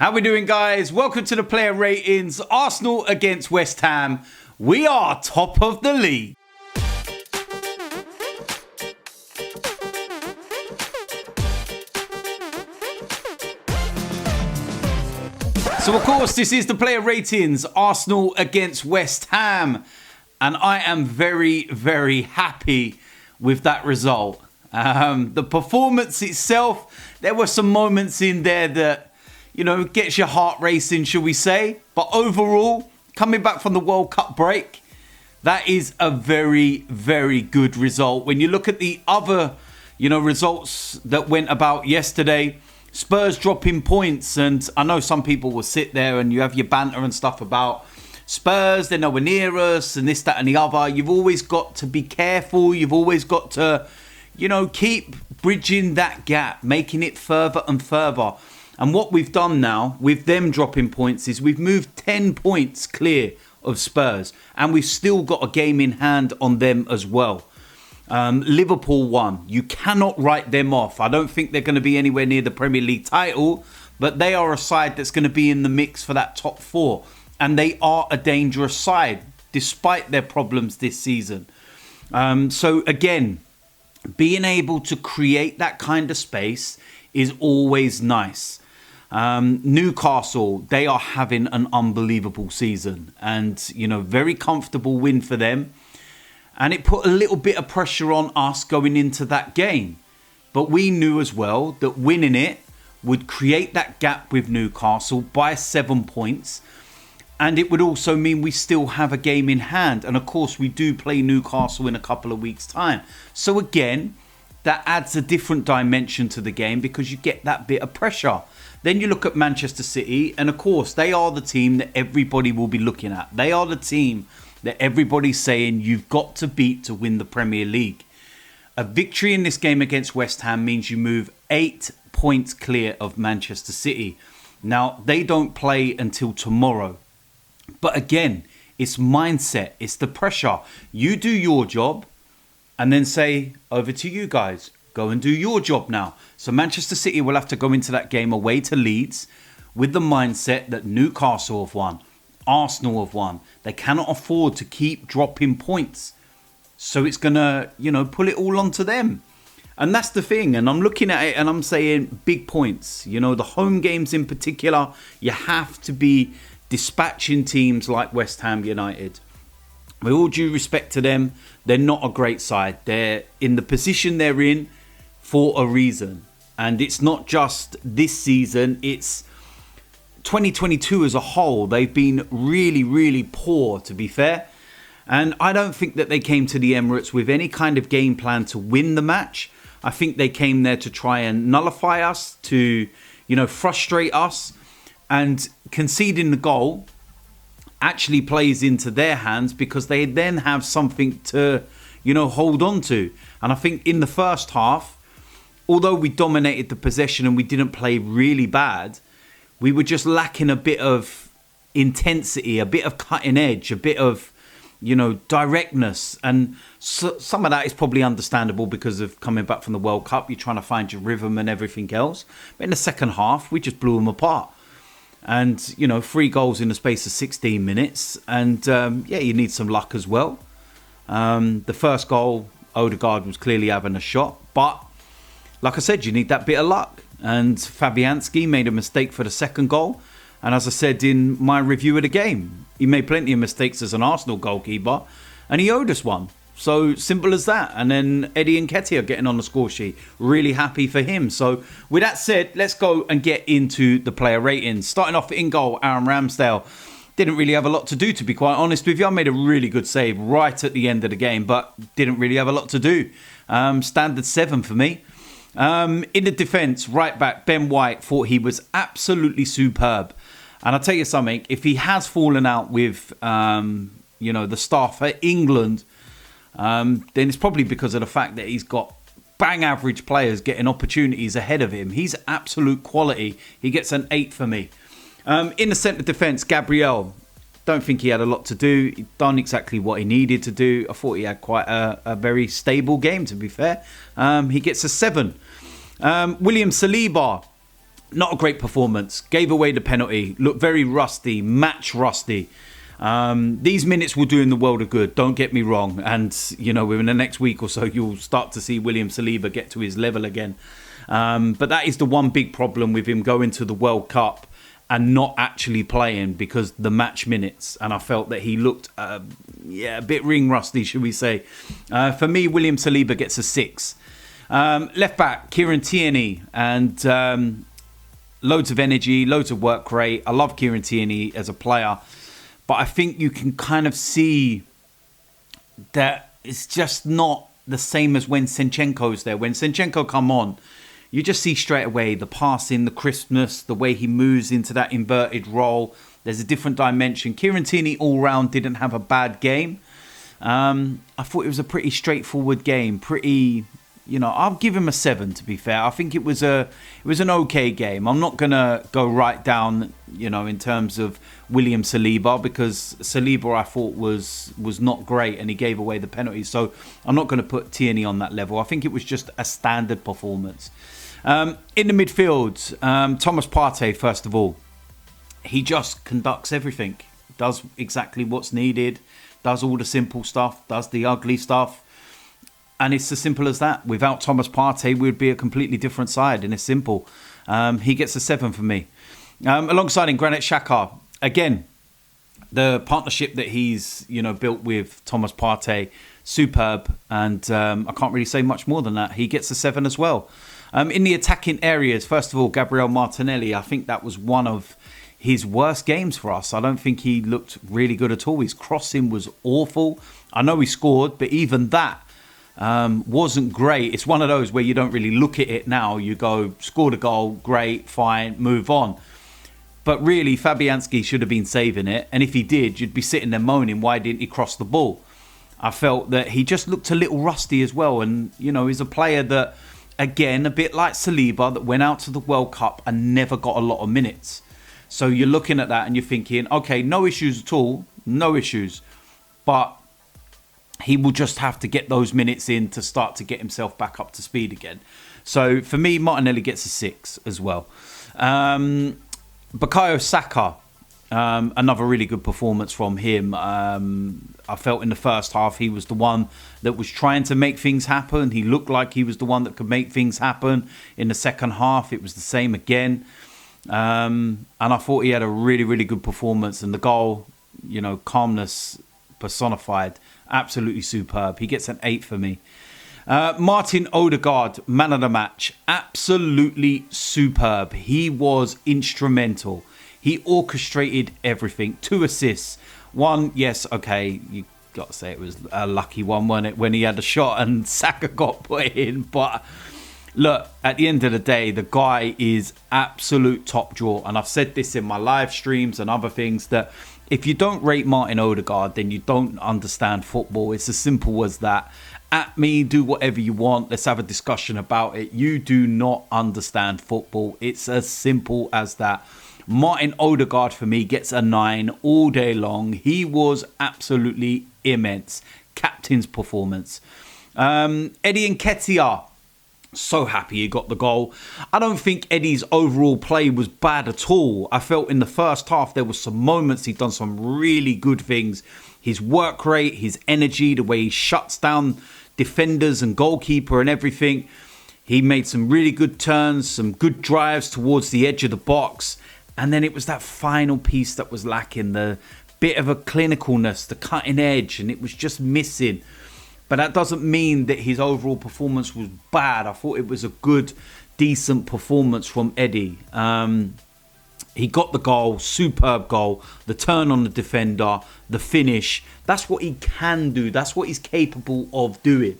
How we doing, guys? Welcome to the player ratings. Arsenal against West Ham. We are top of the league. So, of course, this is the player ratings. Arsenal against West Ham. And I am very, very happy with that result. The performance itself, there were some moments in there that, you know, gets your heart racing, shall we say. But overall, coming back from the World Cup break, that is a very, very good result. When you look at the other, results that went about yesterday, Spurs dropping points. And I know some people will sit there and you have your banter and stuff about Spurs, they're nowhere near us and this, that and the other. You've always got to be careful. You've always got to, keep bridging that gap, making it further and further. And what we've done now with them dropping points is we've moved 10 points clear of Spurs. And we've still got a game in hand on them as well. Liverpool won. You cannot write them off. I don't think they're going to be anywhere near the Premier League title. But they are a side that's going to be in the mix for that top four. And they are a dangerous side, despite their problems this season. So again, being able to create that kind of space is always nice. Newcastle, they are having an unbelievable season and, very comfortable win for them. And it put a little bit of pressure on us going into that game. But we knew as well that winning it would create that gap with Newcastle by 7 points. And it would also mean we still have a game in hand. And of course, we do play Newcastle in a couple of weeks' time. So again, that adds a different dimension to the game because you get that bit of pressure. Then you look at Manchester City, and of course, they are the team that everybody will be looking at. They are the team that everybody's saying you've got to beat to win the Premier League. A victory in this game against West Ham means you move 8 points clear of Manchester City. Now, they don't play until tomorrow. But again, it's mindset, it's the pressure. You do your job and then say, over to you guys. Go and do your job now. So Manchester City will have to go into that game away to Leeds with the mindset that Newcastle have won, Arsenal have won. They cannot afford to keep dropping points. So it's going to, pull it all onto them. And that's the thing. And I'm looking at it and I'm saying big points. The home games in particular, you have to be dispatching teams like West Ham United. With all due respect to them, they're not a great side. They're in the position they're in for a reason. And it's not just this season, it's 2022 as a whole. They've been really, really poor, to be fair. And I don't think that they came to the Emirates with any kind of game plan to win the match. I think they came there to try and nullify us, to, frustrate us. And conceding the goal actually plays into their hands because they then have something to, hold on to. And I think in the first half, although we dominated the possession and we didn't play really bad, we were just lacking a bit of intensity, a bit of cutting edge, a bit of, directness. And so, some of that is probably understandable because of coming back from the World Cup. You're trying to find your rhythm and everything else. But in the second half, we just blew them apart. And, 3 goals in the space of 16 minutes. And, you need some luck as well. The first goal, Odegaard was clearly having a shot. But, like I said, you need that bit of luck. And Fabianski made a mistake for the second goal. And as I said in my review of the game, he made plenty of mistakes as an Arsenal goalkeeper. And he owed us one. So simple as that. And then Eddie Nketiah getting on the score sheet. Really happy for him. So with that said, let's go and get into the player ratings. Starting off in goal, Aaron Ramsdale. Didn't really have a lot to do, to be quite honest with you. I made a really good save right at the end of the game, but didn't really have a lot to do. Standard 7 for me. In the defence, right back, Ben White, thought he was absolutely superb. And I'll tell you something, if he has fallen out with, the staff at England, then it's probably because of the fact that he's got bang average players getting opportunities ahead of him. He's absolute quality. He gets an 8 for me. In the centre defence, Gabriel, don't think he had a lot to do. He'd done exactly what he needed to do. I thought he had quite a very stable game, to be fair. He gets a 7. William Saliba, not a great performance. Gave away the penalty. Looked very rusty, match rusty. These minutes will do him the world of good, don't get me wrong. And, within the next week or so, you'll start to see William Saliba get to his level again. But that is the one big problem with him going to the World Cup and not actually playing, because the match minutes. And I felt that he looked, a bit ring rusty, should we say. For me, William Saliba gets a 6. Left back, Kieran Tierney, and loads of energy, loads of work rate. I love Kieran Tierney as a player, but I think you can kind of see that it's just not the same as when Zinchenko's there. When Zinchenko come on, you just see straight away the passing, the crispness, the way he moves into that inverted role. There's a different dimension. Kieran Tierney all round didn't have a bad game. I thought it was a pretty straightforward game. Pretty, I'll give him a 7, to be fair. I think it was an okay game. I'm not going to go right down, in terms of William Saliba, because Saliba I thought was not great and he gave away the penalty. So I'm not going to put Tierney on that level. I think it was just a standard performance. In the midfield, Thomas Partey, first of all, he just conducts everything, does exactly what's needed, does all the simple stuff, does the ugly stuff. And it's as simple as that. Without Thomas Partey, we'd be a completely different side, and it's simple. He gets a 7 for me. Alongside him, Granit Xhaka. Again, the partnership that he's built with Thomas Partey, superb. And I can't really say much more than that. He gets a 7 as well. In the attacking areas, first of all, Gabriel Martinelli. I think that was one of his worst games for us. I don't think he looked really good at all. His crossing was awful. I know he scored, but even that wasn't great. It's one of those where you don't really look at it now. You go, scored a goal, great, fine, move on. But really, Fabianski should have been saving it. And if he did, you'd be sitting there moaning, why didn't he cross the ball? I felt that he just looked a little rusty as well. And, he's a player that, again, a bit like Saliba, that went out to the World Cup and never got a lot of minutes. So you're looking at that and you're thinking, okay, no issues at all, no issues. But he will just have to get those minutes in to start to get himself back up to speed again. So for me, Martinelli gets a 6 as well. Bukayo Saka, another really good performance from him. I felt in the first half he was the one that was trying to make things happen. He looked like he was the one that could make things happen. In the second half, it was the same again. And I thought he had a really, really good performance. And the goal, calmness personified. Absolutely superb. He gets an 8 for me. Martin Ødegaard, man of the match. Absolutely superb. He was instrumental. He orchestrated everything. 2 assists. 1, yes, okay, you got to say it was a lucky one, wasn't it, when he had a shot and Saka got put in. But look, at the end of the day, the guy is absolute top draw. And I've said this in my live streams and other things, that if you don't rate Martin Ødegaard, then you don't understand football. It's as simple as that. At me, do whatever you want. Let's have a discussion about it. You do not understand football. It's as simple as that. Martin Ødegaard, for me, gets a 9 all day long. He was absolutely immense. Captain's performance. Eddie Nketiah. So happy he got the goal. I don't think Eddie's overall play was bad at all. I felt in the first half there were some moments he'd done some really good things. His work rate, his energy, the way he shuts down defenders and goalkeeper and everything. He made some really good turns, some good drives towards the edge of the box. And then it was that final piece that was lacking, the bit of a clinicalness, the cutting edge, and it was just missing. But that doesn't mean that his overall performance was bad. I thought it was a good, decent performance from Eddie. He got the goal, superb goal, the turn on the defender, the finish. That's what he can do. That's what he's capable of doing.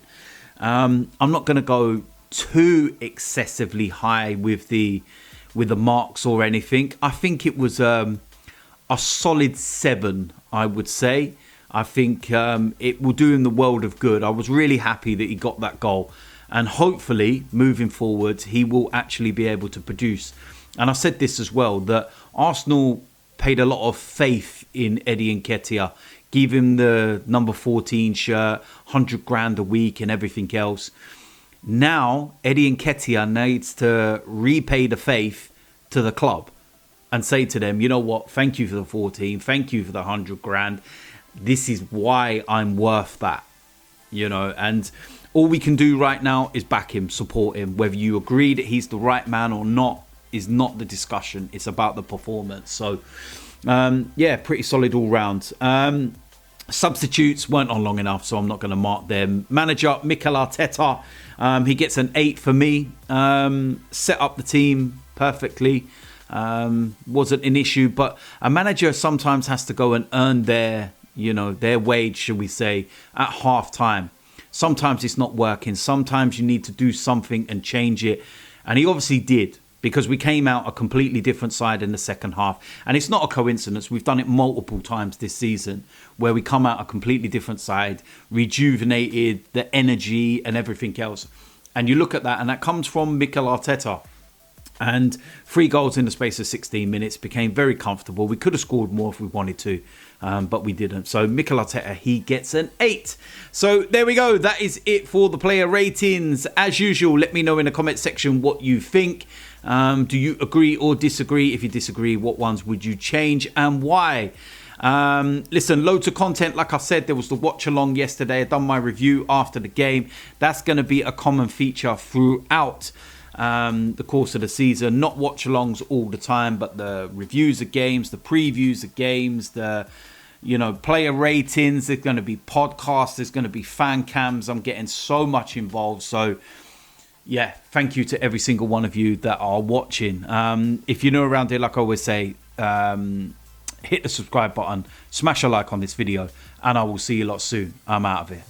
I'm not going to go too excessively high with the marks or anything. I think it was a solid 7, I would say. I think it will do him the world of good. I was really happy that he got that goal. And hopefully, moving forward, he will actually be able to produce. And I said this as well, that Arsenal paid a lot of faith in Eddie Nketiah. Give him the number 14 shirt, 100 grand a week and everything else. Now, Eddie Nketiah needs to repay the faith to the club and say to them, you know what, thank you for the 14, thank you for the 100 grand. This is why I'm worth that, you know. And all we can do right now is back him, support him. Whether you agree that he's the right man or not is not the discussion. It's about the performance. So, yeah, pretty solid all round. Substitutes weren't on long enough, so I'm not going to mark them. Manager, Mikel Arteta, he gets an 8 for me. Set up the team perfectly. Wasn't an issue, but a manager sometimes has to go and earn their wage, shall we say, at half time. Sometimes it's not working. Sometimes you need to do something and change it. And he obviously did, because we came out a completely different side in the second half. And it's not a coincidence. We've done it multiple times this season where we come out a completely different side, rejuvenated, the energy and everything else. And you look at that, and that comes from Mikel Arteta. And 3 goals in the space of 16 minutes, became very comfortable. We could have scored more if we wanted to, but we didn't. So Mikel Arteta, he gets an 8. So there we go. That is it for the player ratings. As usual, let me know in the comment section what you think. Do you agree or disagree? If you disagree, what ones would you change and why? Listen, loads of content. Like I said, there was the watch along yesterday. I done my review after the game. That's going to be a common feature throughout the course of the season. Not watch alongs all the time, but the reviews of games, the previews of games, the player ratings. There's going to be podcasts, there's going to be fan cams. I'm getting so much involved. So yeah, thank you to every single one of you that are watching. If you're new around here, like I always say, hit the subscribe button, smash a like on this video, and I will see you lot soon. I'm out of here.